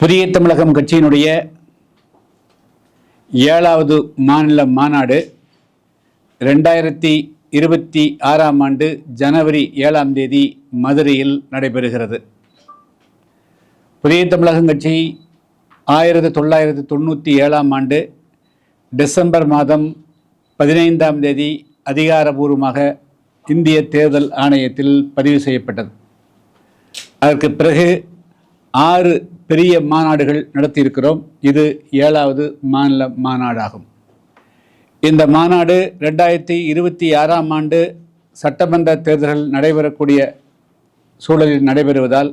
புதிய தமிழகம் கட்சியினுடைய 7வது மாநில மாநாடு 2026ஆம் ஆண்டு ஜனவரி 7ஆம் தேதி மதுரையில் நடைபெறுகிறது. புதிய தமிழகம் கட்சி 1997ஆம் ஆண்டு டிசம்பர் மாதம் 15ஆம் தேதி அதிகாரபூர்வமாக இந்திய தேர்தல் ஆணையத்தில் பதிவு செய்யப்பட்டது. அதற்கு பிறகு 6 பெரிய மாநாடுகள் நடத்தியிருக்கிறோம். இது 7வது மாநில மாநாடாகும். இந்த மாநாடு 2026ஆம் ஆண்டு சட்டமன்ற தேர்தல்கள் நடைபெறக்கூடிய சூழலில் நடைபெறுவதால்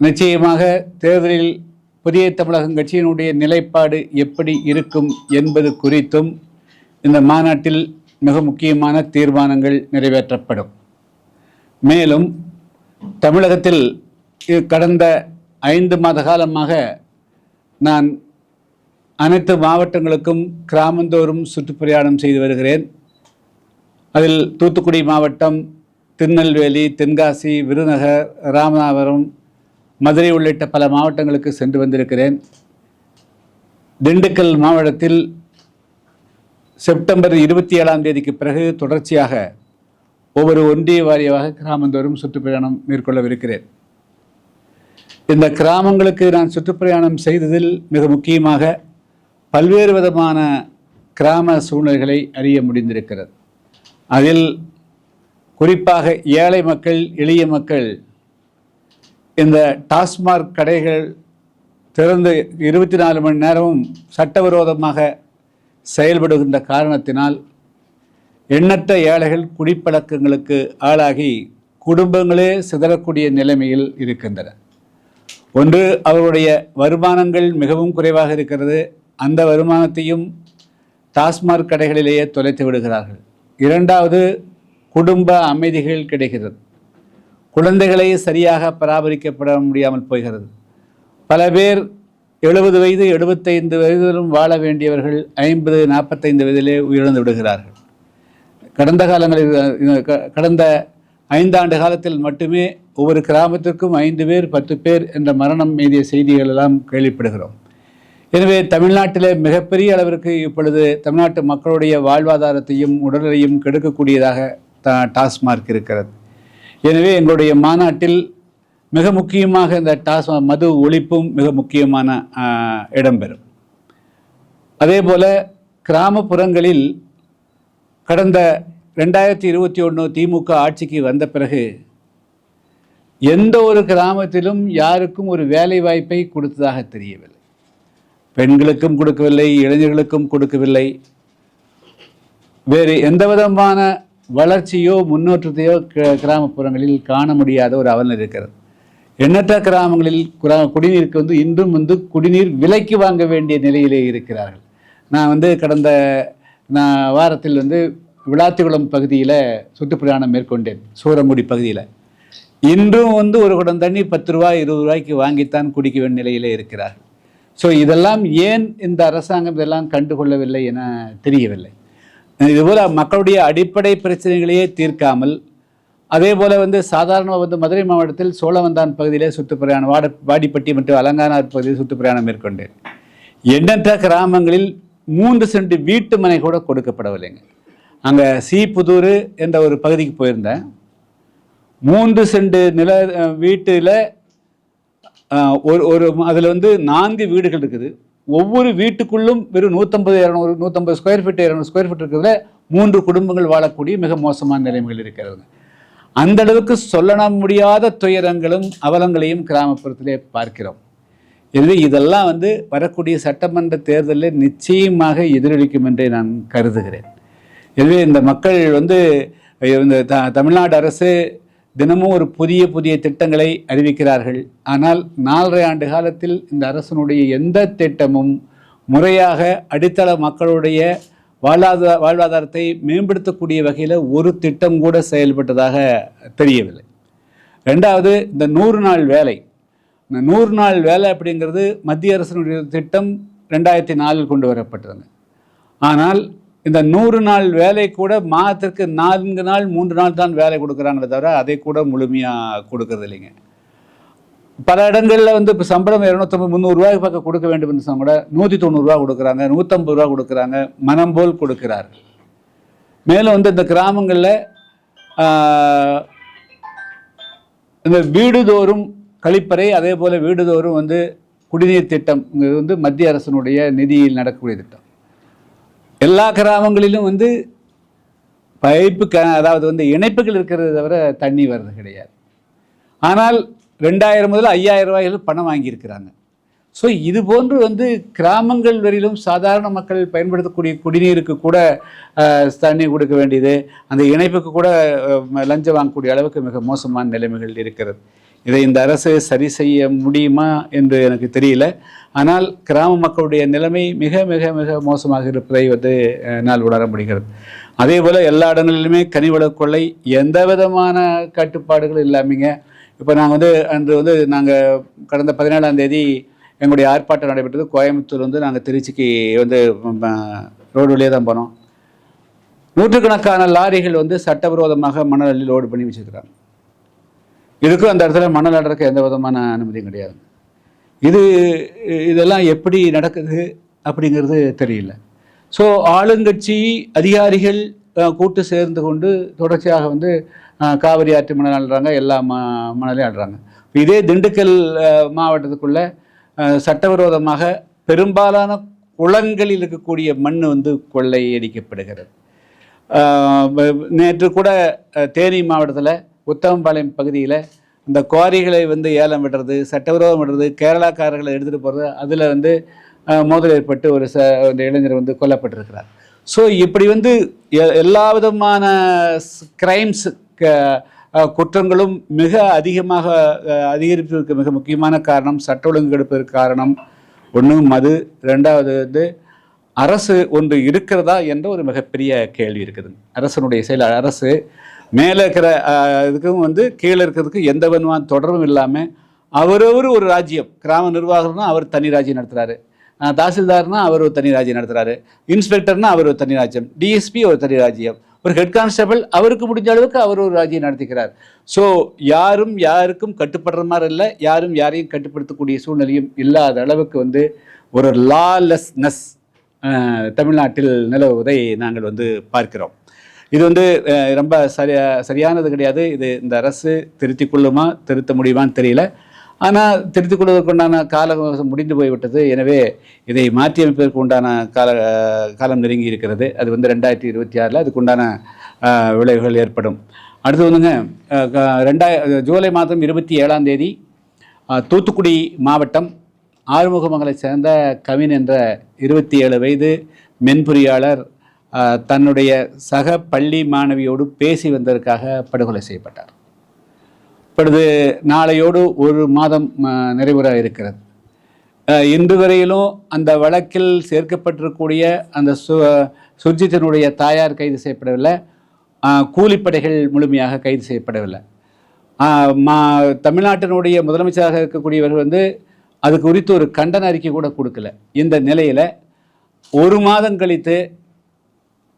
நிச்சயமாக தேர்தலில் புதிய தமிழகம் கட்சியினுடைய நிலைப்பாடு எப்படி இருக்கும் என்பது குறித்தும் இந்த மாநாட்டில் மிக முக்கியமான தீர்மானங்கள் நிறைவேற்றப்படும். மேலும் தமிழகத்தில் கடந்த 5 மாத காலமாக நான் அனைத்து மாவட்டங்களுக்கும் கிராமந்தோறும் சுற்றுப்பிரயாணம் செய்து வருகிறேன். அதில் தூத்துக்குடி மாவட்டம், திருநெல்வேலி, தென்காசி, விருதுநகர், ராமநாதபுரம், மதுரை உள்ளிட்ட பல மாவட்டங்களுக்கு சென்று வந்திருக்கிறேன். திண்டுக்கல் மாவட்டத்தில் செப்டம்பர் 27ஆம் தேதிக்கு பிறகு தொடர்ச்சியாக ஒவ்வொரு ஒன்றிய வாரியாக கிராமந்தோறும் சுற்றுப்பிரயாணம் மேற்கொள்ளவிருக்கிறேன். இந்த கிராமங்களுக்கு நான் சுற்றுப்பிரயாணம் செய்ததில் மிக முக்கியமாக பல்வேறு விதமான கிராம சூழ்நிலைகளை அறிய முடிந்திருக்கிறது. அதில் குறிப்பாக ஏழை மக்கள், எளிய மக்கள் இந்த டாஸ்மாக் கடைகள் திறந்து 24 மணி நேரமும் சட்டவிரோதமாக செயல்படுகின்ற காரணத்தினால் எண்ணற்ற ஏழைகள் குடிப்பழக்கங்களுக்கு ஆளாகி குடும்பங்களே சிதறக்கூடிய நிலைமையில் இருக்கின்றன. ஒன்று, அவர்களுடைய வருமானங்கள் மிகவும் குறைவாக இருக்கிறது. அந்த வருமானத்தையும் டாஸ்மாக் கடைகளிலேயே தொலைத்து விடுகிறார்கள். 2வது, குடும்ப அமைதிகள் கிடைக்கிறது. குழந்தைகளை சரியாக பராமரிக்கப்பட முடியாமல் போகிறது. பல பேர் 70 வயது 75 வயதிலும் வாழ வேண்டியவர்கள் 50 45 வயதிலே உயிரிழந்து விடுகிறார்கள். கடந்த 5 ஆண்டு காலத்தில் மட்டுமே ஒவ்வொரு கிராமத்திற்கும் 5 பேர் 10 பேர் என்ற மரணம் மீதிய செய்திகள் எல்லாம் கேள்விப்படுகிறோம். எனவே தமிழ்நாட்டிலே மிகப்பெரிய அளவிற்கு இப்பொழுது தமிழ்நாட்டு மக்களுடைய வாழ்வாதாரத்தையும் உடலையும் கெடுக்கக்கூடியதாக டாஸ்மாக் இருக்கிறது. எனவே எங்களுடைய மாநாட்டில் மிக முக்கியமாக இந்த டாஸ்மாக் மது ஒழிப்பும் மிக முக்கியமான இடம்பெறும். அதே போல கிராமப்புறங்களில் கடந்த 2021 திமுக ஆட்சிக்கு வந்த பிறகு எந்த ஒரு கிராமத்திலும் யாருக்கும் ஒரு வேலை வாய்ப்பை கொடுத்ததாக தெரியவில்லை. பெண்களுக்கும் கொடுக்கவில்லை, இளைஞர்களுக்கும் கொடுக்கவில்லை. வேறு எந்த விதமான வளர்ச்சியோ முன்னேற்றத்தையோ கிராமப்புறங்களில் காண முடியாத ஒரு அவலம் இருக்கிறது. எண்ணற்ற கிராமங்களில் குடிநீருக்கு இன்றும் குடிநீர் விலைக்கு வாங்க வேண்டிய நிலையிலே இருக்கிறார்கள். நான் கடந்த வாரத்தில் விளாத்திகுளம் பகுதியில் சுற்றுப்பிரயாணம் மேற்கொண்டேன். சூரங்குடி பகுதியில் இன்றும் ஒரு குடம் தண்ணி 10 ரூபாய் 20 ரூபாய்க்கு வாங்கித்தான் குடிக்க வேண்டிய நிலையிலே இருக்கிறார்கள். ஸோ இதெல்லாம் ஏன் இந்த அரசாங்கம் இதெல்லாம் கண்டுகொள்ளவில்லை என தெரியவில்லை. இதுபோல் மக்களுடைய அடிப்படை பிரச்சனைகளையே தீர்க்காமல், அதே போல் சாதாரணமாக மதுரை மாவட்டத்தில் சோழவந்தான் பகுதியிலே சுற்றுப்பிரயாணம், வாடிப்பட்டி மற்றும் அலங்கானார் பகுதியில் சுற்றுப்பிரயாணம் மேற்கொண்டேன். எண்ணற்ற கிராமங்களில் 3 சென்ட் வீட்டு மனை கூட கொடுக்கப்படவில்லைங்க. அங்கே சீப்புதூர் என்ற ஒரு பகுதிக்கு போயிருந்தேன். 3 சென்ட் நில வீட்டில் அதில் 4 வீடுகள் இருக்குது. ஒவ்வொரு வீட்டுக்குள்ளும் வெறும் 150 ஸ்கொயர் ஃபீட் 200 ஸ்கொயர் ஃபீட் இருக்கிறதுல 3 குடும்பங்கள் வாழக்கூடிய மிக மோசமான நிலைமைகள் இருக்கிறது. அந்த அளவுக்கு சொல்ல முடியாத துயரங்களும் அவலங்களையும் கிராமப்புறத்திலே பார்க்கிறோம். எனவே இதெல்லாம் வரக்கூடிய சட்டமன்ற தேர்தலில் நிச்சயமாக எதிரொலிக்கும் என்றே நான் கருதுகிறேன். எனவே இந்த மக்கள் இந்த தமிழ்நாடு அரசு தினமும் ஒரு புதிய திட்டங்களை அறிவிக்கிறார்கள். ஆனால் 4.5 ஆண்டு காலத்தில் இந்த அரசனுடைய எந்த திட்டமும் முறையாக அடித்தள மக்களுடைய வாழ்வாதாரத்தை மேம்படுத்தக்கூடிய வகையில் ஒரு திட்டம் கூட செயல்பட்டதாக தெரியவில்லை. 2வது, இந்த 100 நாள் வேலை. இந்த 100 நாள் வேலை அப்படிங்கிறது மத்திய அரசினுடைய திட்டம் 2004 கொண்டு வரப்பட்டதுங்க. ஆனால் இந்த 100 நாள் வேலை கூட மாதத்திற்கு 4 நாள் 3 நாள் தான் வேலை கொடுக்குறாங்களே தவிர அதை கூட முழுமையாக கொடுக்கறது இல்லைங்க. பல இடங்களில் வந்து இப்போ சம்பளம் 250 300 பக்கம் கொடுக்க வேண்டும் என்று சொன்னால் கூட 190 கொடுக்குறாங்க, 150 கொடுக்குறாங்க, மனம் போல் கொடுக்கிறார். மேலும் வந்து இந்த கிராமங்களில் இந்த வீடுதோறும் கழிப்பறை, அதே போல் வீடுதோறும் வந்து குடிநீர் திட்டம் வந்து மத்திய அரசினுடைய நிதியில் நடக்கக்கூடிய திட்டம். எல்லா கிராமங்களிலும் வந்து அதாவது வந்து இணைப்புகள் இருக்கிறத தவிர தண்ணி வர்றது கிடையாது. ஆனால் 2000 முதல் 5000 ரூபாய்கள் பணம் வாங்கியிருக்கிறாங்க. ஸோ இது போன்று வந்து கிராமங்கள் வரையிலும் சாதாரண மக்கள் பயன்படுத்தக்கூடிய குடிநீருக்கு கூட தண்ணி கொடுக்க வேண்டியது, அந்த இணைப்புக்கு கூட லஞ்சம் வாங்கக்கூடிய அளவுக்கு மிக மோசமான நிலைமைகள் இருக்கிறது. இதை இந்த அரசு சரி செய்ய முடியுமா என்று எனக்கு தெரியல. ஆனால் கிராம மக்களுடைய நிலைமை மிக மிக மிக மோசமாக இருப்பதை வந்து என்னால் உணர முடிகிறது. அதே போல் எல்லா இடங்களிலுமே கனிவள கொள்ளை, எந்த விதமான கட்டுப்பாடுகள் இல்லாமங்க. இப்போ நாங்கள் வந்து அன்று வந்து நாங்கள் கடந்த 17ஆம் தேதி எங்களுடைய ஆர்ப்பாட்டம் நடைபெற்றது. கோயம்புத்தூர் வந்து நாங்கள் திருச்சிக்கு வந்து ரோடு வழியே தான் போனோம். நூற்றுக்கணக்கான லாரிகள் வந்து சட்டவிரோதமாக மணல் அள்ளி லோடு பண்ணி வச்சுருக்கிறாங்க. இதுக்கும் அந்த இடத்துல மணல் அடர்க்க எந்த விதமான அனுமதியும் கிடையாது. இதெல்லாம் எப்படி நடக்குது அப்படிங்கிறது தெரியல. ஸோ ஆளுங்கட்சி அதிகாரிகள் கூட்டு சேர்ந்து கொண்டு தொடர்ச்சியாக வந்து காவிரி ஆற்று மணல் ஆடுறாங்க, எல்லா மணலையும் ஆடுறாங்க. இதே திண்டுக்கல் மாவட்டத்துக்குள்ள சட்டவிரோதமாக பெரும்பாலான குளங்களில் இருக்கக்கூடிய மண் வந்து கொள்ளையடிக்கப்படுகிறது. நேற்று கூட தேனி மாவட்டத்தில் உத்தமபாளையம் பகுதியில் இந்த குவாரிகளை வந்து ஏலம் விடுறது, சட்டவிரோதம் விடுறது, கேரளாக்காரர்களை எடுத்துகிட்டு போகிறது, அதில் வந்து மோதல் ஏற்பட்டு ஒரு இளைஞர் வந்து கொல்லப்பட்டிருக்கிறார். ஸோ இப்படி வந்து எல்லா விதமான கிரைம்ஸ் குற்றங்களும் மிக அதிகமாக அதிகரிப்பதற்கு மிக முக்கியமான காரணம், சட்ட ஒழுங்கு கெடுப்பதற்கு காரணம் ஒன்று மது, ரெண்டாவது வந்து அரசு ஒன்று இருக்கிறதா என்ற ஒரு மிகப்பெரிய கேள்வி இருக்குது. அரசனுடைய செயல், அரசு மேலே இருக்கிற இதுக்கும் வந்து கீழே இருக்கிறதுக்கு எந்த விதமான தொடர்பும் இல்லாமல் அவரவர் ஒரு ராஜ்யம். கிராம நிர்வாகம்னா அவர் தனி ராஜ்யம் நடத்துகிறாரு, தாசில்தார்னா அவர் ஒரு தனி ராஜ்யம் நடத்துகிறாரு, இன்ஸ்பெக்டர்னா அவர் ஒரு தனி ராஜ்யம், டிஎஸ்பி ஒரு தனி ராஜ்யம், ஒரு ஹெட் கான்ஸ்டபிள் அவருக்கு முடிஞ்ச அளவுக்கு அவர் ஒரு ராஜ்யம் நடத்திக்கிறார். ஸோ யாரும் யாருக்கும் கட்டுப்படுற மாதிரி இல்லை, யாரும் யாரையும் கட்டுப்படுத்தக்கூடிய சூழ்நிலையும் இல்லாத அளவுக்கு வந்து ஒரு லாலெஸ்னஸ் தமிழ்நாட்டில் நிலவுவதை நாங்கள் வந்து பார்க்கிறோம். இது வந்து ரொம்ப சரியானது கிடையாது. இது இந்த அரசு திருத்திக் கொள்ளுமா திருத்த முடியுமான்னு தெரியல. ஆனால் திருத்திக் கொள்வதற்குண்டான காலம் முடிந்து போய்விட்டது. எனவே இதை மாற்றியமைப்பதற்கு உண்டான காலம் நெருங்கி இருக்கிறது. அது வந்து 2026 அதுக்குண்டான விளைவுகள் ஏற்படும். அடுத்து வந்துங்க ஜூலை மாதம் 27ஆம் தேதி தூத்துக்குடி மாவட்டம் ஆறுமுகமங்கலை சேர்ந்த கவின் என்ற 27 வயது மென்பொறியாளர் தன்னுடைய சக பள்ளி மாணவியோடு பேசி வந்ததற்காக படுகொலை செய்யப்பட்டார். இப்பொழுது நாளையோடு ஒரு மாதம் நிறைவுற இருக்கிறது. இன்று வரையிலும் அந்த வழக்கில் சேர்க்கப்பட்டிருக்கக்கூடிய அந்த சுர்ஜித்தினுடைய தாயார் கைது செய்யப்படவில்லை, கூலிப்படைகள் முழுமையாக கைது செய்யப்படவில்லை. தமிழ்நாட்டினுடைய முதலமைச்சராக இருக்கக்கூடியவர்கள் வந்து அது குறித்து ஒரு கண்டன அறிக்கை கூட கொடுக்கல. இந்த நிலையில் ஒரு மாதம் கழித்து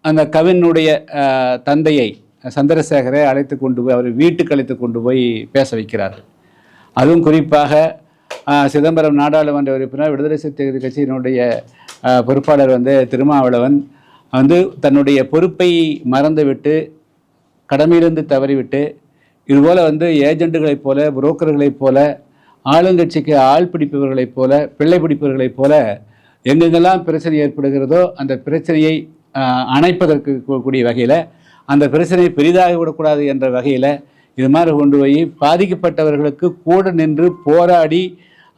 அந்த கவினுடைய தந்தையை சந்திரசேகரை அழைத்து கொண்டு போய் அவர் வீட்டுக்கு அழைத்து கொண்டு போய் பேச வைக்கிறார்கள். அதுவும் குறிப்பாக சிதம்பரம் நாடாளுமன்ற உறுப்பினர் விடுதலை சிறுத்தைகள் கட்சியினுடைய பொறுப்பாளர் வந்து திருமாவளவன் வந்து தன்னுடைய பொறுப்பை மறந்துவிட்டு கடமையிலிருந்து தவறிவிட்டு இதுபோல் வந்து ஏஜெண்டுகளைப் போல புரோக்கர்களைப் போல ஆளுங்கட்சிக்கு ஆள் பிடிப்பவர்களைப் போல பிள்ளை பிடிப்பவர்களைப் போல எங்கெங்கெல்லாம் பிரச்சனை ஏற்படுகிறதோ அந்த பிரச்சனையை அணைப்பதற்கு கூடிய வகையில் அந்த பிரச்சனையை பெரிதாக விடக்கூடாது என்ற வகையில் இது மாதிரி கொண்டு போய் பாதிக்கப்பட்டவர்களுக்கு கூட நின்று போராடி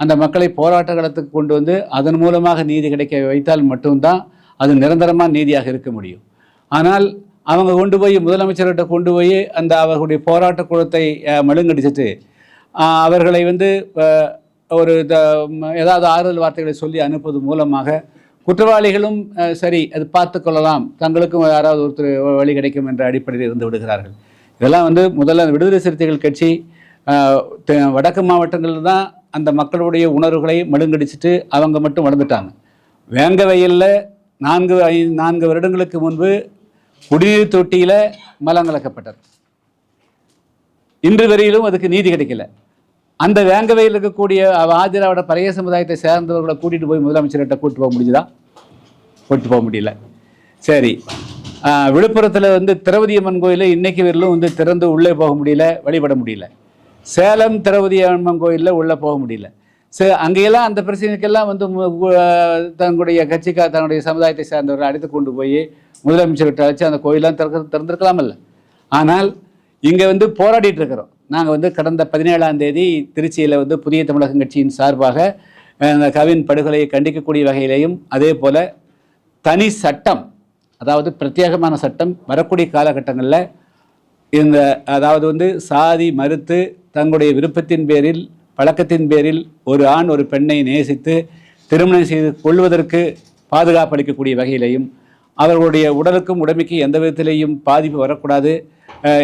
அந்த மக்களை போராட்ட களத்துக்கு கொண்டு வந்து அதன் மூலமாக நீதி கிடைக்க வைத்தால் மட்டும்தான் அது நிரந்தரமான நீதியாக இருக்க முடியும். ஆனால் அவங்க கொண்டு போய் முதலமைச்சர்கிட்ட கொண்டு போய் அந்த அவர்களுடைய போராட்ட குளத்தை மழுங்கடிச்சிட்டு அவர்களை வந்து ஒரு ஏதாவது ஆறுதல் வார்த்தைகளை சொல்லி அனுப்புவது மூலமாக குற்றவாளிகளும் சரி அது பார்த்து கொள்ளலாம், தங்களுக்கும் யாராவது ஒருத்தர் வழி கிடைக்கும் என்ற அடிப்படையில் இருந்து விடுகிறார்கள். இதெல்லாம் வந்து முதல்ல விடுதலை சிறுத்தைகள் கட்சி வடக்கு மாவட்டங்களில் தான் அந்த மக்களுடைய உணர்வுகளை மழுங்கடிச்சிட்டு அவங்க மட்டும் வளர்ந்துட்டாங்க. வேங்க வயலில் 4 வருடங்களுக்கு முன்பு குடிநீர் தொட்டியில் மலம் கலக்கப்பட்டது. இன்று வரையிலும் அதுக்கு நீதி கிடைக்கல. அந்த வேங்கவையில் இருக்கக்கூடிய ஆதிராவிட பழைய சமுதாயத்தை சேர்ந்தவர்களை கூட்டிகிட்டு போய் முதலமைச்சர்கிட்ட கூப்பிட்டு போக முடியுதா? கூப்பிட்டு போக முடியல. சரி, விழுப்புரத்தில் வந்து திரௌபதி அம்மன் கோயிலில் இன்றைக்கு வரலும் வந்து திறந்து உள்ளே போக முடியல, வழிபட முடியல. சேலம் திரௌபதி அம்மன் கோயிலில் உள்ளே போக முடியல. சரி, அங்கேயெல்லாம் அந்த பிரச்சனைக்கெல்லாம் வந்து தன்னுடைய கட்சிக்காக தன்னுடைய சமுதாயத்தை சேர்ந்தவர்கள் அழைத்து கொண்டு போய் முதலமைச்சர்கிட்ட அழைச்சி அந்த கோயிலெலாம் திறந்திருக்கலாமல்ல. ஆனால் இங்கே வந்து போராடிட்டு இருக்கிறோம். நாங்கள் வந்து கடந்த 17ஆம் தேதி திருச்சியில் வந்து புதிய தமிழகம் கட்சியின் சார்பாக அந்த கவின் படுகொலையை கண்டிக்கக்கூடிய வகையிலையும், அதே போல் தனி சட்டம், அதாவது பிரத்யேகமான சட்டம் வரக்கூடிய காலகட்டங்களில் இந்த அதாவது வந்து சாதி மறுத்து தங்களுடைய விருப்பத்தின் பேரில் பழக்கத்தின் பேரில் ஒரு ஆண் ஒரு பெண்ணை நேசித்து திருமணம் செய்து கொள்வதற்கு பாதுகாப்பு அளிக்கக்கூடிய வகையிலையும், அவர்களுடைய உடலுக்கும் உடைமைக்கும் எந்த விதத்திலேயும் பாதிப்பு வரக்கூடாது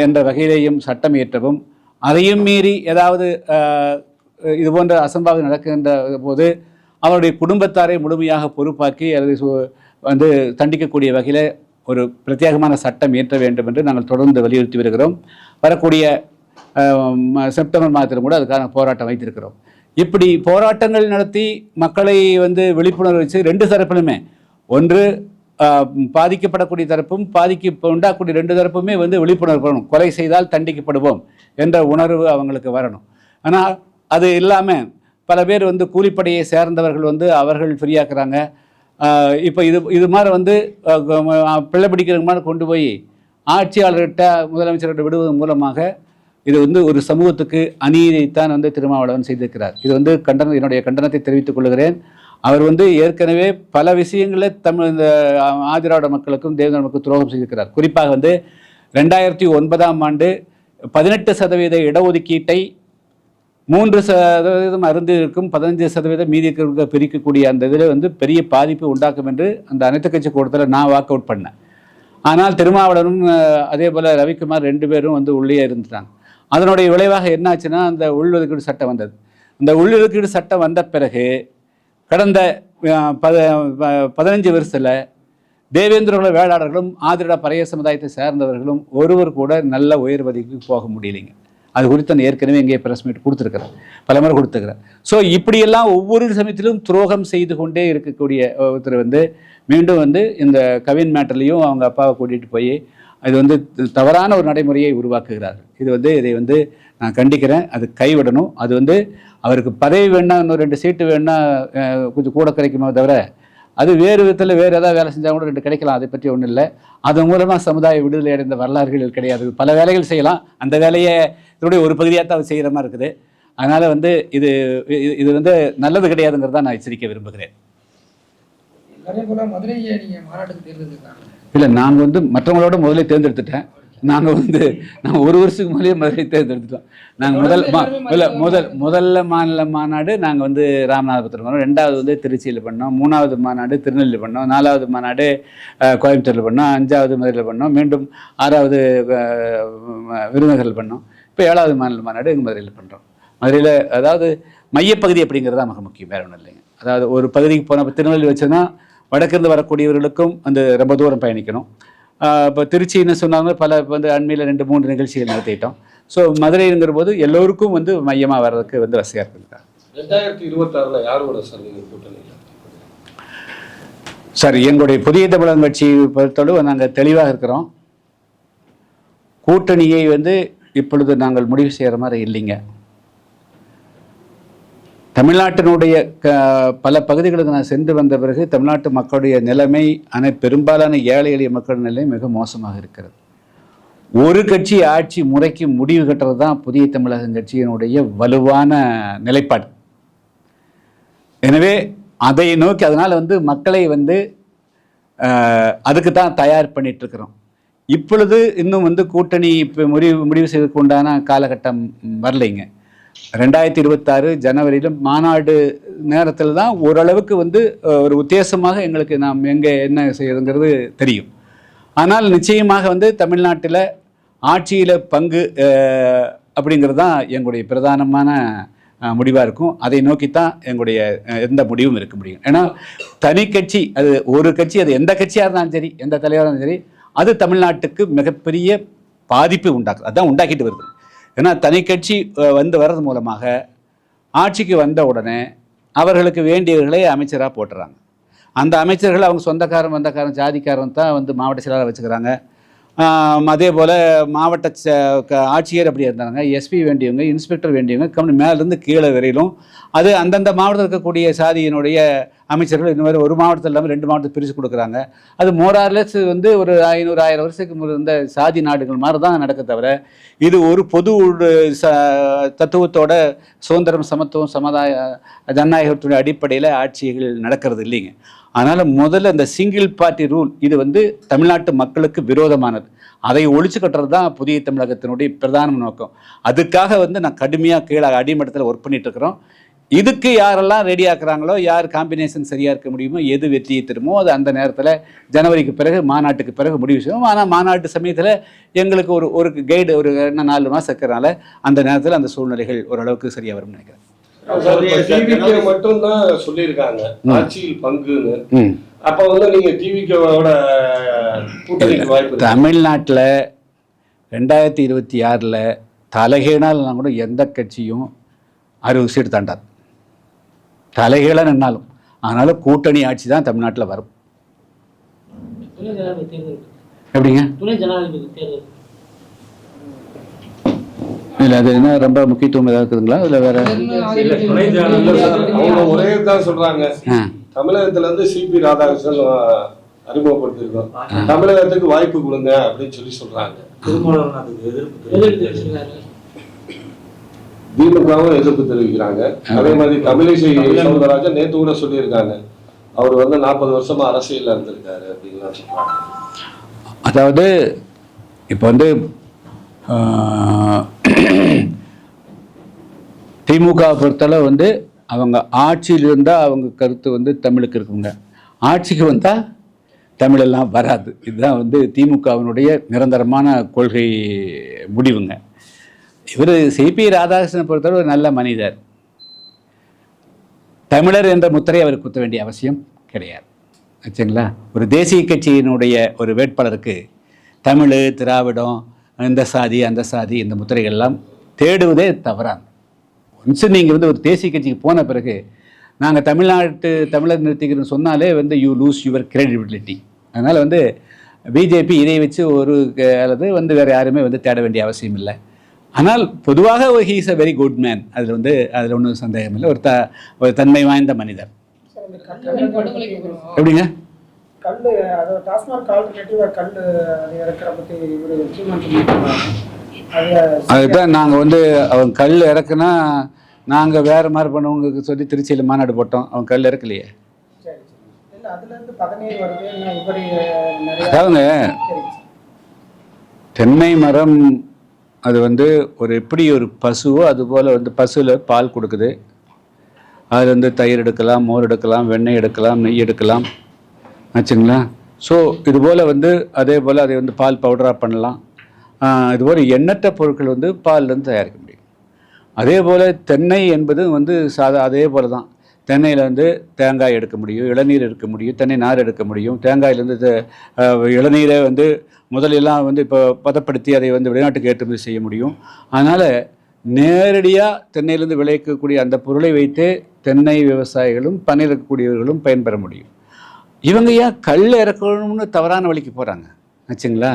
என்ற வகையிலேயும் சட்டம் இயற்றவும், அதையும் மீறி ஏதாவது இது போன்ற அசம்பாவிதம் நடக்கின்ற போது அவருடைய குடும்பத்தாரை முழுமையாக பொறுப்பாக்கி அதை வந்து தண்டிக்கக்கூடிய வகையில் ஒரு பிரத்யேகமான சட்டம் இயற்ற வேண்டும் என்று நாங்கள் தொடர்ந்து வலியுறுத்தி வருகிறோம். வரக்கூடிய செப்டம்பர் மாதத்திலும் கூட அதுக்கான போராட்டம் வைத்திருக்கிறோம். இப்படி போராட்டங்கள் நடத்தி மக்களை வந்து விழிப்புணர்வு வச்சு ரெண்டு தரப்பிலுமே, ஒன்று பாதிக்கப்படக்கூடிய தரப்பும் உண்டாக்கூடிய ரெண்டு தரப்புமே வந்து விழிப்புணர்வு வரணும். கொலை செய்தால் தண்டிக்கப்படுவோம் என்ற உணர்வு அவங்களுக்கு வரணும். ஆனால் அது இல்லாமல் பல பேர் வந்து கூலிப்படையை சேர்ந்தவர்கள் வந்து அவர்கள் ஃப்ரீயாக்குறாங்க. இப்போ இது மாதிரி வந்து பிள்ளை பிடிக்கிற மாதிரி கொண்டு போய் ஆட்சியாளர்கிட்ட முதலமைச்சர்கிட்ட விடுவதன் மூலமாக இது வந்து ஒரு சமூகத்துக்கு அநீதியைத்தான் வந்து திருமாவளவன் செய்திருக்கிறார். இது வந்து என்னுடைய கண்டனத்தை தெரிவித்துக் கொள்கிறேன். அவர் வந்து ஏற்கனவே பல விஷயங்களில் இந்த ஆதிராவிட மக்களுக்கும் தேவேந்திர மக்களுக்கும் துரோகம் செய்திருக்கிறார். குறிப்பாக வந்து 2009ஆம் ஆண்டு 18% இடஒதுக்கீட்டை 3% அருந்து இருக்கும், 15% மீதி பிரிக்கக்கூடிய அந்த இதில் வந்து பெரிய பாதிப்பு உண்டாக்கும் என்று அந்த அனைத்து கட்சி கூட்டத்தில் நான் வாக் அவுட் பண்ணேன். ஆனால் திருமாவளவனும் அதே போல் ரவிக்குமார் 2 பேரும் வந்து உள்ளே இருந்துட்டாங்க. அதனுடைய விளைவாக என்னாச்சுன்னா அந்த உள்ஒதுக்கீடு சட்டம் வந்தது. அந்த உள்ளொதுக்கீடு சட்டம் வந்த பிறகு கடந்த 15 வருஷத்தில் தேவேந்திர வேளாளர்களும் ஆதிராவிட பழைய சமுதாயத்தை சேர்ந்தவர்களும் ஒருவர் கூட நல்ல உயர் பதவிக்கு போக முடியலைங்க. அது குறித்து ஏற்கனவே இங்கே பிரஸ் மீட் கொடுத்துருக்கிறேன், பல முறை கொடுத்துருக்கிறேன். ஸோ இப்படியெல்லாம் ஒவ்வொரு சமயத்திலும் துரோகம் செய்து கொண்டே இருக்கக்கூடிய ஒருத்தர் வந்து மீண்டும் வந்து இந்த கவின் மேட்டர்லையும் அவங்க அப்பாவை கூட்டிகிட்டு போய் இது வந்து தவறான ஒரு நடைமுறையை உருவாக்குகிறார்கள். இது வந்து இதை வந்து நான் கண்டிக்கிறேன். அது கைவிடணும். அது வந்து அவருக்கு பதவி வேணா, இன்னும் 2 சீட்டு வேணா கொஞ்சம் கூட கிடைக்குமோ தவிர, அது வேறு விதத்தில் வேறு ஏதாவது வேலை செஞ்சால் கூட 2 கிடைக்கலாம், அதை பற்றி ஒன்றும் இல்லை. அது மூலமாக சமுதாய விடுதலை அடைந்த வரலாறுகள் கிடையாது. பல வேலைகள் செய்யலாம், அந்த வேலையை இதனுடைய ஒரு பகுதியாக தான் அது செய்கிற மாதிரி இருக்குது. அதனால் வந்து இது வந்து நல்லது கிடையாதுங்கிறத நான் எச்சரிக்க விரும்புகிறேன். இல்லை, நாங்கள் வந்து மற்றவங்களோட முதலே தேர்ந்தெடுத்துட்டேன். நாங்கள் ஒரு வருஷத்துக்கு முதலே மதுரை தேர்ந்தெடுத்துட்டோம். நாங்கள் முதல்ல மாநில மாநாடு நாங்கள் வந்து ராமநாதபுரத்தில் பண்ணோம், 2வது வந்து திருச்சியில் பண்ணோம், 3வது மாநாடு திருநெல்வேலியில் பண்ணோம், 4வது மாநாடு கோயம்புத்தூரில் பண்ணோம், 5வது மதுரையில் பண்ணோம், மீண்டும் 6வது விருதுநகரில் பண்ணோம். இப்போ 7வது மாநில மாநாடு எங்கள் மதுரையில் பண்ணுறோம். மதுரையில் அதாவது மையப்பகுதி அப்படிங்கிறது தான் மிக முக்கியம், வேறு ஒன்றும் இல்லைங்க. அதாவது ஒரு பகுதிக்கு போனால் இப்போ திருநெல்வேலி வச்சோன்னா வடக்கிருந்து வரக்கூடியவர்களுக்கும் அந்த ரொம்ப தூரம் பயணிக்கணும். இப்போ திருச்சின்னு சொன்னாங்க, பல வந்து அண்மையில் 2-3 நிகழ்ச்சிகள் நடத்திட்டோம். ஸோ மதுரைங்கிற போது எல்லோருக்கும் வந்து மையமாக வர்றதுக்கு வந்து வசதியாக இருக்குங்க. 2026 யாரோட கூட்டணி? சார், எங்களுடைய புதிய தமிழகம் கட்சி பொறுத்தளவு நாங்கள் தெளிவாக இருக்கிறோம். கூட்டணியை வந்து இப்பொழுது நாங்கள் முடிவு செய்கிற மாதிரி இல்லைங்க. தமிழ்நாட்டினுடைய பல பகுதிகளுக்கு நான் சென்று வந்த பிறகு தமிழ்நாட்டு மக்களுடைய நிலைமை, பெரும்பாலான ஏழை எளிய மக்கள் நிலை மிக மோசமாக இருக்கிறது. ஒரு கட்சி ஆட்சி முறைக்கு முடிவு கட்டுறது தான் புதிய தமிழகம் கட்சியினுடைய வலுவான நிலைப்பாடு. எனவே அதை நோக்கி, அதனால் வந்து மக்களை வந்து அதுக்கு தான் தயார் பண்ணிட்டு இருக்கிறோம். இப்பொழுது இன்னும் வந்து கூட்டணி இப்போ முடிவு செய்வதற்கு உண்டான காலகட்டம் வரலைங்க. 2026 ஜனவரியில் மாநாடு நேரத்தில் தான் ஓரளவுக்கு வந்து ஒரு உத்தேசமாக எங்களுக்கு நாம் எங்கே என்ன செய்யறதுங்கிறது தெரியும். ஆனால் நிச்சயமாக வந்து தமிழ்நாட்டில் ஆட்சியில் பங்கு அப்படிங்கிறது தான் எங்களுடைய பிரதானமான முடிவாக இருக்கும். அதை நோக்கித்தான் எங்களுடைய எந்த முடிவும் இருக்க முடியும். ஏன்னா தனி கட்சி, அது ஒரு கட்சி, அது எந்த கட்சியாக இருந்தாலும் சரி, எந்த தலைவராக இருந்தாலும் சரி, அது தமிழ்நாட்டுக்கு மிகப்பெரிய பாதிப்பு உண்டாக்குது. அதுதான் உண்டாக்கிட்டு வருது. ஏன்னா தனி கட்சி வர்றது மூலமாக ஆட்சிக்கு வந்த உடனே அவர்களுக்கு வேண்டியவர்களை அமைச்சராக போட்டுறாங்க. அந்த அமைச்சர்கள் அவங்க சொந்தக்காரன் ஜாதிக்காரன் தான் வந்து மாவட்ட செயலாளர் வச்சுக்கிறாங்க. அதே போல் மாவட்ட ஆட்சியர் அப்படி இருந்தாங்க, எஸ்பி வேண்டியவங்க, இன்ஸ்பெக்டர் வேண்டியவங்க, மேலேருந்து கீழே வரையிலும் அது அந்தந்த மாவட்டத்தில் இருக்கக்கூடிய சாதியினுடைய அமைச்சர்கள் இந்த மாதிரி ஒரு மாவட்டத்தில் இல்லாமல் 2 மாவட்டத்தை பிரித்து கொடுக்குறாங்க. அது மோரார்லெஸ் வந்து ஒரு 500-1000 வருஷத்துக்கு இருந்த சாதி நாடுகள் மாதிரி தான் நடக்க தவிர இது ஒரு பொது தத்துவத்தோட சுதந்திரம், சமத்துவம், ஜனநாயகத்துடைய அடிப்படையில் ஆட்சிகள் நடக்கிறது இல்லைங்க. அதனால் முதல்ல இந்த சிங்கிள் பார்ட்டி ரூல் இது வந்து தமிழ்நாட்டு மக்களுக்கு விரோதமானது. அதை ஒழிச்சு கட்டுறது தான் புதிய தமிழகத்தினுடைய பிரதான நோக்கம். அதுக்காக வந்து நான் கடுமையாக கீழே அடிமட்டத்தில் ஒர்க் பண்ணிட்டு இருக்கிறோம். இதுக்கு யாரெல்லாம் ரெடி ஆக்குறாங்களோ, யார் காம்பினேஷன் சரியாக இருக்க முடியுமோ, எது வெற்றியை தருமோ அது அந்த நேரத்தில் ஜனவரிக்கு பிறகு மாநாட்டுக்கு பிறகு முடிவு செய்வோம். ஆனால் மாநாட்டு சமயத்தில் எங்களுக்கு ஒரு கைடு ஒரு 4 மாதம் இருக்கிறனால அந்த நேரத்தில் அந்த சூழ்நிலைகள் ஓரளவுக்கு சரியாக வரும்னு நினைக்கிறேன். மட்டும் தான் சொல்லியிருக்காங்க ஆட்சியில் பங்குன்னு. அப்ப வந்து நீங்க டிவிக்கோட கூட்டணிக்கு வாய்ப்பு தமிழ்நாட்டில் 2026 தலைகீழால் கூட எந்த கட்சியும் 60 சீட்டு தாண்டாது. தலைகீழாக நின்னாலும் ஆனாலும் கூட்டணி ஆட்சி தான் தமிழ்நாட்டில் வரும். எப்படிங்க? இல்லை அது என்ன ரொம்ப முக்கியத்துவம் ஏதாவது இருக்குதுங்களா? இல்லை வேற அவங்க ஒரே தான் சொல்றாங்க. தமிழகத்துல இருந்து சிபி ராதாகிருஷ்ணன் அறிமுகப்படுத்திருக்கோம், தமிழகத்துக்கு வாய்ப்பு கொடுங்க அப்படின்னு சொல்றாங்க. திமுகவும் எதிர்ப்பு தெரிவிக்கிறாங்க. அதே மாதிரி தமிழிசை சவுந்தரராஜன் நேற்று கூட சொல்லியிருக்காங்க, அவர் வந்து 40 வருஷமா அரசியல் இருந்திருக்காரு அப்படின்லாம் சொல்றாங்க. அதாவது இப்போ வந்து திமுக பொறுத்தளவு வந்து அவங்க ஆட்சியில் இருந்தால் அவங்க கருத்து வந்து தமிழுக்கு இருக்குங்க, ஆட்சிக்கு வந்தால் தமிழெல்லாம் வராது. இதுதான் வந்து திமுகவினுடைய நிரந்தரமான கொள்கை முடிவுங்க. இவர் சிபி ராதாகிருஷ்ணனை பொறுத்தவரை ஒரு நல்ல மனிதர். தமிழர் என்ற முத்திரை அவர் குத்த வேண்டிய அவசியம் கிடையாது, ஆச்சுங்களா? ஒரு தேசிய கட்சியினுடைய ஒரு வேட்பாளருக்கு தமிழ், திராவிடம், இந்த சாதி அந்த சாதி இந்த முத்திரைகள்லாம் தேடுவதே தவறாங்க. ஒன்ஸ் நீங்கள் வந்து ஒரு தேசிய கட்சிக்கு போன பிறகு நாங்கள் தமிழர் நிறுத்திக்கிறோன்னு சொன்னாலே வந்து யூ லூஸ் யுவர் கிரெடிபிலிட்டி. அதனால் வந்து பிஜேபி இதை வச்சு அல்லது வந்து வேறு யாருமே வந்து தேட வேண்டிய அவசியம் இல்லை. ஆனால் பொதுவாக he is a very good man. அதில் ஒன்றும் சந்தேகம் இல்லை. ஒரு தன்மை வாய்ந்த மனிதர். எப்படிங்க? அதுதான் நாங்கள் வந்து அவங்க கல் இறக்குனா நாங்கள் வேறு மாதிரி பண்ணவங்களுக்கு சொல்லி திருச்சியில் மாநாடு போட்டோம். அவங்க கல் இறக்கலையே. அதாவதுங்க தென்னை மரம் அது வந்து எப்படி ஒரு பசுவோ அதுபோல் வந்து பசுவில் பால் கொடுக்குது. அது வந்து தயிர் எடுக்கலாம், மோர் எடுக்கலாம், வெண்ணெய் எடுக்கலாம், நெய் எடுக்கலாம், ஆச்சுங்களா? ஸோ இதுபோல் வந்து அதே போல் அதை வந்து பால் பவுடராக பண்ணலாம். இதுபோல் எண்ணற்ற பொருட்கள் வந்து பால்லேருந்து தயாரிக்க முடியும். அதே போல் தென்னை என்பது வந்து அதே போல் தான். தென்னையில் வந்து தேங்காய் எடுக்க முடியும், இளநீர் எடுக்க முடியும், தென்னை நார் எடுக்க முடியும். தேங்காயிலேருந்து இளநீரை வந்து முதலெல்லாம் வந்து இப்போ பதப்படுத்தி அதை வந்து வெளிநாட்டுக்கு ஏற்றுமதி செய்ய முடியும். அதனால் நேரடியாக தென்னையிலேருந்து விளைவிக்கக்கூடிய அந்த பொருளை வைத்தே தென்னை விவசாயிகளும் பண்ணை இருக்கக்கூடியவர்களும் பயன்பெற முடியும். இவங்க ஏன் கல் இறக்கணும்னு தவறான வழிக்கு போகிறாங்க, ஆச்சுங்களா?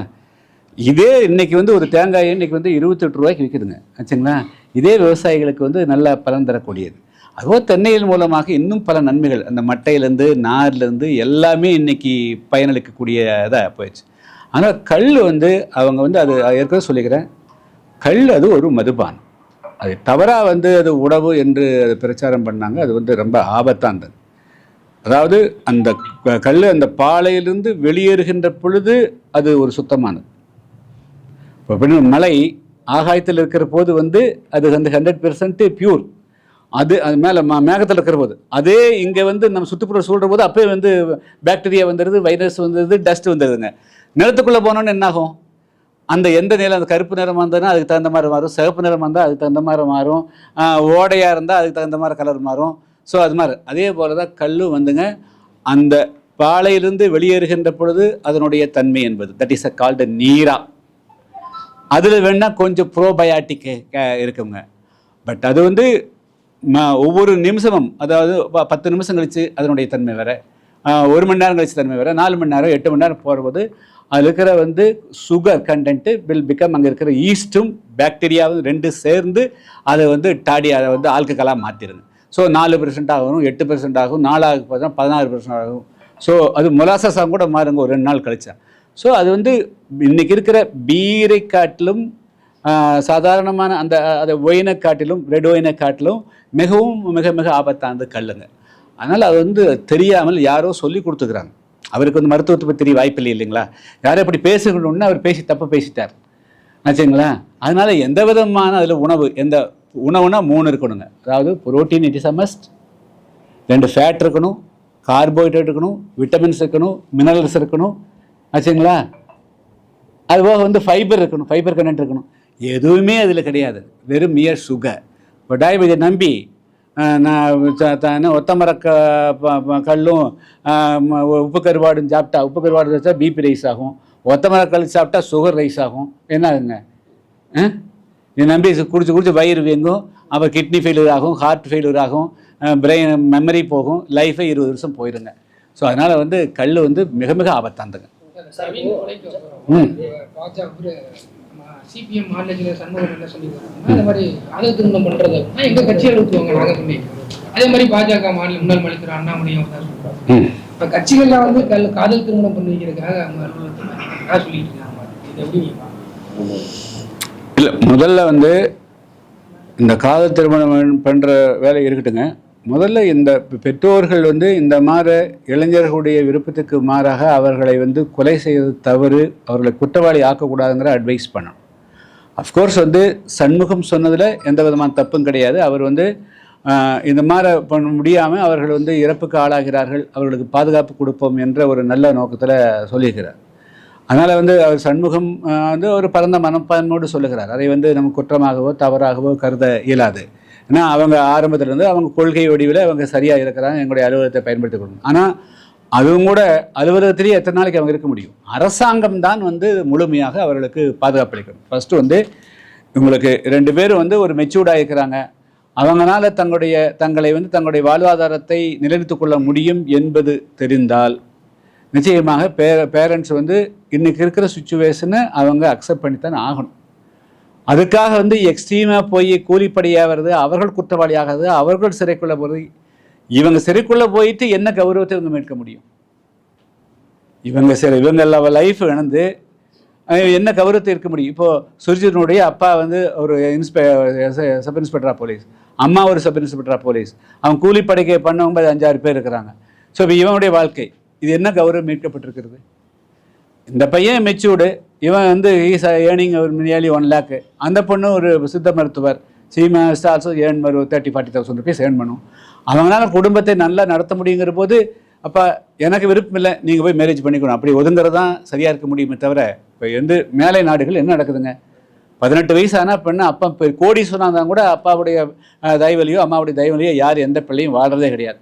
இதே இன்றைக்கி வந்து ஒரு தேங்காய் இன்றைக்கி வந்து 28 ரூபாய்க்கு விற்குதுங்க, ஆச்சுங்களா? இதே விவசாயிகளுக்கு வந்து நல்ல பலன் தரக்கூடியது. அதுபோல் தென்னையின் மூலமாக இன்னும் பல நன்மைகள், அந்த மட்டையிலேருந்து நார்லேருந்து எல்லாமே இன்றைக்கி பயனளிக்கக்கூடிய இதாக போயிடுச்சு. ஆனால் கல் வந்து அவங்க வந்து அது ஏற்கனவே சொல்லிக்கிறேன், கல் அது ஒரு மதுபானம். அது தவறாக வந்து அது உணவு என்று அது பிரச்சாரம் பண்ணாங்க. அது வந்து ரொம்ப ஆபத்தானது. அதாவது அந்த கல் அந்த பாலையிலிருந்து வெளியேறுகின்ற பொழுது அது ஒரு சுத்தமானது. இப்போ மலை ஆகாயத்தில் இருக்கிற போது வந்து அது வந்து 100% பியூர். அது மேலே மேகத்தில் இருக்கிற போது அதே இங்கே வந்து நம்ம சுற்றுப்புற சூழ்கிற போது அப்போயே வந்து பாக்டீரியா வந்துடுது, வைரஸ் வந்துடுது, டஸ்ட் வந்துடுதுங்க. நிலத்துக்குள்ளே போனோன்னு என்னாகும்? அந்த எந்த நிலம், அந்த கருப்பு நிறம் வந்ததுன்னா அதுக்கு தகுந்த மாதிரி மாறும், சிவப்பு நிறம் வந்தால் அதுக்கு தகுந்த மாதிரி மாறும், ஓடையாக இருந்தால் அதுக்கு தகுந்த மாதிரி கலர் மாறும். ஸோ அது மாதிரி அதே போல் தான் கல்லும் வந்துங்க அந்த பாலையிலிருந்து வெளியேறுகின்ற பொழுது அதனுடைய தன்மை என்பது தட் இஸ் அ கால்டு நீரா. அதில் வேணால் கொஞ்சம் ப்ரோபயாட்டிக் இருக்குங்க. பட் அது வந்து ஒவ்வொரு நிமிஷமும், அதாவது 10 நிமிஷம் கழித்து அதனுடைய தன்மை வேறு, 1 மணி நேரம் கழிச்சு தன்மை வேறு, 4 மணி நேரம் 8 மணி நேரம் போகும்போது அதில் இருக்கிற வந்து சுகர் கண்டென்ட்டு வில் பிகம், அங்கே இருக்கிற ஈஸ்ட்டும் பாக்டீரியாவும் 2 சேர்ந்து அதை வந்து அதை வந்து ஆல்கஹாலாக மாற்றிடுது. ஸோ 4% ஆகும், 8% ஆகும், 4 பார்த்தா 16% ஆகும். ஸோ அது மொலாசஸாக கூட மாறுங்க ஒரு 2 நாள் கழிச்சா. ஸோ அது வந்து இன்றைக்கி இருக்கிற பீரை காட்டிலும் சாதாரணமான அந்த ஒயினை காட்டிலும், ரெட் ஒயினை காட்டிலும் மிகவும் மிக மிக ஆபத்தானது கல்லுங்க. அதனால் அது வந்து தெரியாமல் யாரோ சொல்லி கொடுத்துக்கிறாங்க. அவருக்கு வந்து மருத்துவத்தை பற்றி தெரிய வாய்ப்பில்லை இல்லைங்களா? யாரும் அப்படி பேசணுன்னு அவர் தப்பு பேசிட்டார் ஆச்சுங்களா? அதனால் எந்த விதமான அதில் எந்த உணவுனா 3 இருக்கணுங்க. அதாவது protein it is a must, 2 fat இருக்கணும், கார்போஹைட்ரேட் இருக்கணும், விட்டமின்ஸ் இருக்கணும், மினரல்ஸ் இருக்கணும் ஆச்சுங்களா? அதுபோக வந்து ஃபைபர் இருக்கணும், ஃபைபர் கண்டென்ட் இருக்கணும். எதுவுமே அதில் கிடையாது, வெறும் மியர் சுகர். இப்போ டயபெட்டிஸை நம்பி நான் ஒத்தமர கல்லும் உப்பு கருவாடும் சாப்பிட்டா, உப்பு கருவாடு வச்சா பிபி ரைஸ் ஆகும், ஒத்தமர கல் சாப்பிட்டா சுகர் ரைஸ் ஆகும். என்ன ஆகுங்க? இதை நம்பி குடிச்சு வயிறு வீங்கும், அப்புறம் கிட்னி ஃபெயிலியர் ஆகும், ஹார்ட் ஃபெயிலியர் ஆகும், பிரெயின் மெமரி போகும், லைஃபே 20 வருஷம் போயிடுங்க. ஸோ அதனால் வந்து கல் வந்து மிக மிக ஆபத்தாந்துங்க. சிபிஎம் மாநில சண்முகம் என்ன சொல்லியிருக்காங்க, அந்த மாதிரி காதல் திருமணம் பண்றது அப்படின்னா எங்க கட்சியை ஊற்றுவாங்க நாங்கள் சொல்லி, அதே மாதிரி பாஜக மாநில முன்னாள் மலித்துறை அண்ணாமலையும் தான் சொல்றாங்க. இப்போ கட்சிகள்லாம் வந்து காதல் திருமணம் பண்ணி வைக்கிறதுக்காக அவங்க அலுவலகத்தில் சொல்லிட்டு இருக்காங்க. இது எப்படி? இல்லை, முதல்ல வந்து இந்த காதல் திருமணம் பண்ணுற வேலை இருக்கட்டுங்க. முதல்ல இந்த பெற்றோர்கள் வந்து இந்த மாதிரி இளைஞர்களுடைய விருப்பத்துக்கு மாறாக அவர்களை வந்து கொலை செய்வது தவறு, அவர்களை குற்றவாளி ஆக்கக்கூடாதுங்கிற அட்வைஸ் பண்ணணும். அஃப்கோர்ஸ் வந்து சண்முகம் சொன்னதில் எந்த விதமான தப்பும் கிடையாது. அவர் வந்து இந்த மாதிரி பண்ண முடியாமல் அவர்கள் வந்து இறப்புக்கு ஆளாகிறார்கள், அவர்களுக்கு பாதுகாப்பு கொடுப்போம் என்ற ஒரு நல்ல நோக்கத்தில் சொல்லியிருக்கிறார். அதனால் வந்து அவர் சண்முகம் வந்து ஒரு பரந்த மனப்பான்மையோடு சொல்லுகிறார். அதை வந்து நம்ம குற்றமாகவோ தவறாகவோ கருத இயலாது. ஏன்னா அவங்க ஆரம்பத்திலேருந்து அவங்க கொள்கை வடிவில் அவங்க சரியாக இருக்கிறாங்க, எங்களுடைய அலுவலகத்தை பயன்படுத்தி கொடுக்கணும். ஆனால் அதுவும் கூட அலுவலகத்திலேயே எத்தனை நாளைக்கு அவங்க இருக்க முடியும்? அரசாங்கம் தான் வந்து முழுமையாக அவர்களுக்கு பாதுகாப்பு அளிக்கணும். ஃபஸ்ட்டு வந்து இவங்களுக்கு 2 பேரும் வந்து ஒரு மெச்சூர்டாக இருக்கிறாங்க, அவங்களால தங்களை வந்து தங்களுடைய வாழ்வாதாரத்தை நிலைநிறுத்திக் கொள்ள முடியும் என்பது தெரிந்தால் நிச்சயமாக பேரண்ட்ஸ் வந்து இன்றைக்கி இருக்கிற சுச்சுவேஷனை அவங்க அக்செப்ட் பண்ணித்தான் ஆகணும். அதுக்காக வந்து எக்ஸ்ட்ரீமாக போய் கூலிப்படியாகிறது, அவர்கள் குற்றவாளியாகிறது, அவர்கள் சிறைக்குள்ளே போகிறது. இவங்க சிறைக்குள்ளே போயிட்டு என்ன கௌரவத்தை இவங்க மீட்க முடியும்? இவங்க லைஃப் இழந்து என்ன கௌரவத்தை இருக்க முடியும்? இப்போது சுர்ஜினுடைய அப்பா வந்து ஒரு சப் இன்ஸ்பெக்டராக போலீஸ், அம்மா ஒரு சப் இன்ஸ்பெக்டராக போலீஸ், அவங்க கூலிப்படைக்கை பண்ணவங்க 5-6 பேர் இருக்கிறாங்க. ஸோ இப்போ இவனுடைய வாழ்க்கை இது என்ன கௌரவம் மீட்கப்பட்டிருக்கிறது? இந்த பையன் மெச்சூர்டு, இவன் வந்து ஈஸ் ஏர்னிங் ஒரு நியர்லி 1 lakh. அந்த பொண்ணு ஒரு சித்த மருத்துவர், மஸ்ட் ஆல்சோ ஏர்ன் ஒரு 30-40,000 rupees ஏர்ன் பண்ணும். அவங்களால குடும்பத்தை நல்லா நடத்த முடியுங்கிற போது அப்போ எனக்கு விருப்பம் இல்லை, நீங்கள் போய் மேரேஜ் பண்ணிக்கணும், அப்படி ஒதுங்கிறது தான் சரியாக இருக்க முடியுமே தவிர. இப்போ வந்து மேலை நாடுகள் என்ன நடக்குதுங்க? 18 வயசு ஆனால் பெண்ணு அப்பா கோடீஸ்வரனாக இருந்தால் கூட அப்பாவுடைய தயவலியோ அம்மாவுடைய தயவலியோ யார் எந்த பிள்ளையும் வாழ்கிறதே கிடையாது.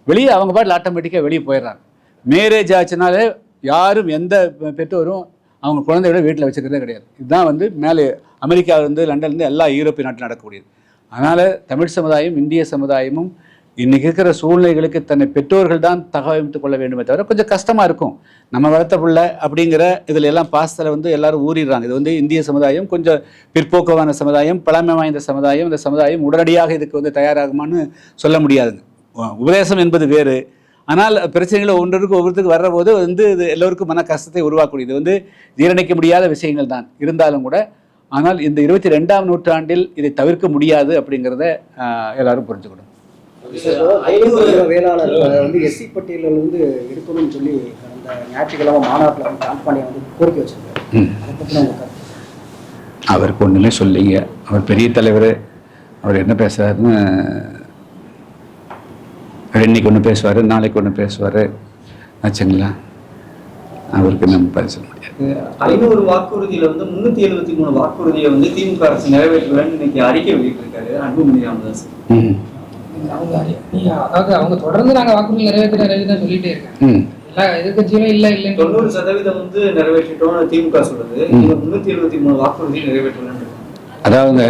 வெளியே அவங்க பாட்டில் ஆட்டோமேட்டிக்காக வெளியே போயிடுறாங்க. மேரேஜ் ஆச்சுனாலே யாரும் எந்த பெற்றோரும் அவங்க குழந்தையோட வீட்டில் வச்சுக்கிறதே கிடையாது. இதுதான் வந்து மேலே அமெரிக்காவிலேருந்து லண்டன்லேருந்து எல்லா யூரோப்பிய நாட்டில் நடக்கக்கூடியது. அதனால் தமிழ் சமுதாயம் இந்திய சமுதாயமும் இன்றைக்கி இருக்கிற சூழ்நிலைகளுக்கு தன்னை பெற்றோர்கள் தான் தகவமைத்து கொள்ள வேண்டுமே தவிர கொஞ்சம் கஷ்டமாக இருக்கும். நம்ம வளர்த்த பிள்ளை அப்படிங்கிற இதில் எல்லாம் பாசத்தில் வந்து எல்லோரும் ஊறிடுறாங்க. இது வந்து இந்திய சமுதாயம் கொஞ்சம் பிற்போக்கமான சமுதாயம், பழமை வாய்ந்த சமுதாயம். இந்த சமுதாயம் உடனடியாக இதுக்கு வந்து தயாராகுமான்னு சொல்ல முடியாதுங்க. உபதேசம் என்பது வேறு. ஆனால் பிரச்சனைகளை ஒவ்வொருத்தருக்கு வர்ற போது வந்து இது எல்லோருக்கும் மன கஷ்டத்தை உருவாக்கக்கூடியது வந்து ஜீரணிக்க முடியாத விஷயங்கள் தான் இருந்தாலும் கூட. ஆனால் இந்த 22ஆம் நூற்றாண்டில் இதை தவிர்க்க முடியாது அப்படிங்கிறத எல்லாரும் புரிஞ்சுக்கணும். வேளாளர் வந்து எஸ்சி பட்டியலில் வந்து எடுக்கணும்னு சொல்லி கடந்த ஞாயிற்றுக்கிழமை மாநாட்டில் வந்து கால்பாணியை வந்து கோரிக்கை வச்சிருக்காரு. அவருக்கு ஒன்றுமே சொல்லிங்க. அவர் பெரிய தலைவர், அவர் என்ன பேசுகிறாருன்னு இன்னைக்கு ஒன்று பேசுவார், நாளைக்கு ஒன்று பேசுவார் ஆச்சுங்களா? அவருக்கு நம்ம பதில் சொல்ல முடியாது. 500 வாக்குறுதியில் வந்து 373 வாக்குறுதியை வந்து திமுக அரசு நிறைவேற்றலன்னு இன்னைக்கு அறிக்கை வெளியிட்டிருக்காரு அன்புமணி ராமதாஸ். அதாவது அவங்க தொடர்ந்து நாங்கள் வாக்குறுதி நிறைவேற்ற சொல்லிட்டே இருக்காங்க. எல்லா எதிர்கட்சிகளும் இல்லை 90% வந்து நிறைவேற்றிட்டோம்னு திமுக சொல்லுது. 373 வாக்குறுதி நிறைவேற்றலன்னு. அதாவது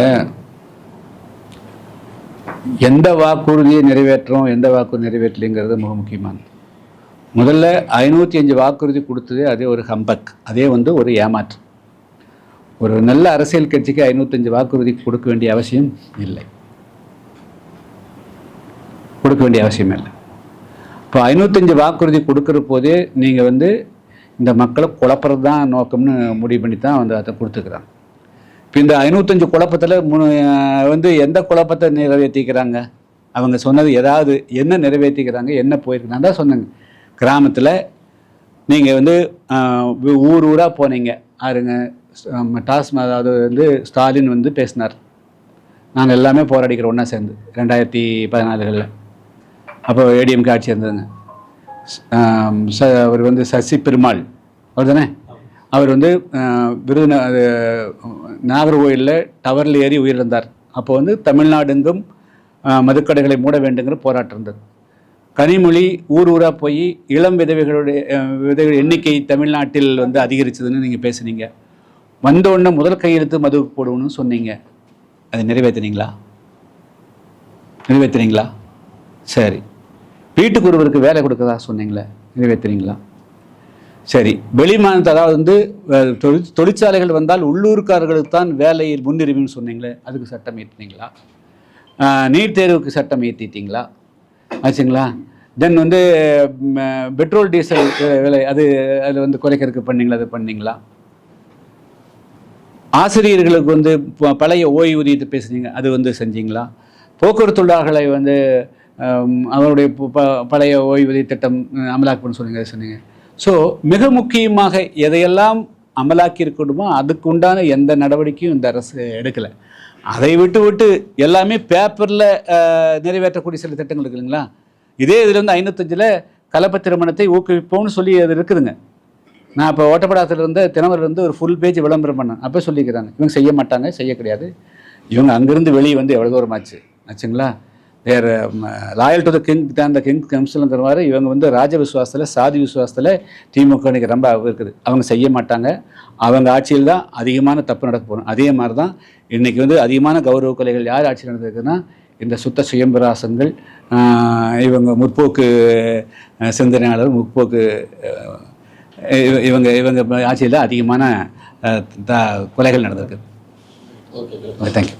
எந்த வாக்குறுதியை நிறைவேற்றோம், எந்த வாக்குறுதி நிறைவேற்றலைங்கிறது மிக முக்கியமானது. முதல்ல 505 வாக்குறுதி கொடுத்ததே அதே ஒரு ஹம்பக், அதே வந்து ஒரு ஏமாற்று. ஒரு நல்ல அரசியல் கட்சிக்கு 505 வாக்குறுதி கொடுக்க வேண்டிய அவசியம் இல்லை. இப்போ 505 வாக்குறுதி கொடுக்குற போதே நீங்கள் வந்து இந்த மக்களை குழப்பறது தான் நோக்கம்னு முடிவு பண்ணி தான் வந்து அதை கொடுத்துக்கிறாங்க. இப்போ இந்த 505 குழப்பத்தில் வந்து எந்த குழப்பத்தை நிறைவேற்றிக்கிறாங்க? அவங்க சொன்னது ஏதாவது என்ன நிறைவேற்றிக்கிறாங்க, என்ன போயிருக்கு? நான் தான் சொன்னேங்க, கிராமத்தில் நீங்கள் வந்து ஊர் ஊராக போனீங்க, ஆருங்க டாஸ்மாக், அதாவது வந்து ஸ்டாலின் வந்து பேசினார், நாங்கள் எல்லாமே போராடிக்கிறோம் ஒன்றா சேர்ந்து 2014 அப்போ ஏடிஎம்கே ஆட்சி இருந்ததுங்க. அவர் வந்து சசி பெருமாள் அவர் தானே, அவர் வந்து நாகர்கோயிலில் டவரில் ஏறி உயிரிழந்தார். அப்போ வந்து தமிழ்நாடெங்கும் மதுக்கடைகளை மூட வேண்டுங்கிற போராட்டம் இருந்தது. கனிமொழி ஊர் ஊராக போய் இளம் விதவைகள் எண்ணிக்கை தமிழ்நாட்டில் வந்து அதிகரிச்சதுன்னு நீங்கள் பேசுனீங்க. வந்தோடனே முதல் கையெழுத்து மதுவுக்கு போடுவோன்னு சொன்னீங்க. அதை நிறைவேற்றினீங்களா? சரி. வீட்டுக்கு ஒருவருக்கு வேலை கொடுக்கறதா சொன்னீங்களே, நிறைவேற்றினீங்களா? சரி. வெளிமாநிலத்தை, அதாவது வந்து தொழிற்சாலைகள் வந்தால் உள்ளூர்காரர்களுக்கு தான் வேலையில் முன்னுரிமைன்னு சொன்னீங்களே, அதுக்கு சட்டம் ஏற்றினீங்களா? நீட் தேர்வுக்கு சட்டம் ஏற்றிட்டீங்களா? ஆச்சுங்களா? தென் வந்து பெட்ரோல் டீசல் விலை அதில் வந்து குறைக்கிறதுக்கு பண்ணீங்களா? அது பண்ணீங்களா? ஆசிரியர்களுக்கு வந்து பழைய ஓய்வூதியத்தை பேசுனீங்க, அது வந்து செஞ்சீங்களா? போக்குவரத்து தொழிலாளர்களை வந்து அவருடைய பழைய ஓய்வூதிய திட்டம் அமலாக்கணும்னு சொன்னீங்க. ஸோ மிக முக்கியமாக எதையெல்லாம் அமலாக்கி இருக்கணுமோ அதுக்கு உண்டான எந்த நடவடிக்கையும் இந்த அரசு எடுக்கலை. அதை விட்டு எல்லாமே பேப்பரில் நிறைவேற்றக்கூடிய சில திட்டங்கள் இருக்குது இல்லைங்களா? இதே இதில் வந்து 505 கலப்பு திருமணத்தை ஊக்குவிப்போம்னு சொல்லி அது இருக்குதுங்க. நான் இப்போ ஓட்டப்படாத்திலிருந்து தினமரிலிருந்து ஒரு ஃபுல் பேஜ் விளம்பரம் பண்ணேன். அப்போ சொல்லிக்கிறாங்க, இவங்க செய்ய மாட்டாங்க, செய்ய கிடையாது. இவங்க அங்கேருந்து வெளியே வந்து எவ்வளோ தூரம் ஆச்சுங்களா? தேர் லாயல் டு த கிங் தான் த கிங் கம்ஸ்லங்கிற மாதிரி இவங்க வந்து ராஜ விசுவாசத்தில், சாதி விசுவாசத்தில் திமுக இன்னைக்கு ரொம்ப இருக்குது. அவங்க செய்ய மாட்டாங்க. அவங்க ஆட்சியில் தான் அதிகமான தப்பு நடக்க போகணும். அதே மாதிரி தான் இன்றைக்கி வந்து அதிகமான கௌரவ கொலைகள் யார் ஆட்சியில் நடந்திருக்குன்னா இந்த சுத்த சுயம்பராசங்கள், இவங்க முற்போக்கு சிந்தனையாளர், முற்போக்கு இவங்க ஆட்சியில் அதிகமான கொலைகள் நடந்திருக்கு. Okay, thank you.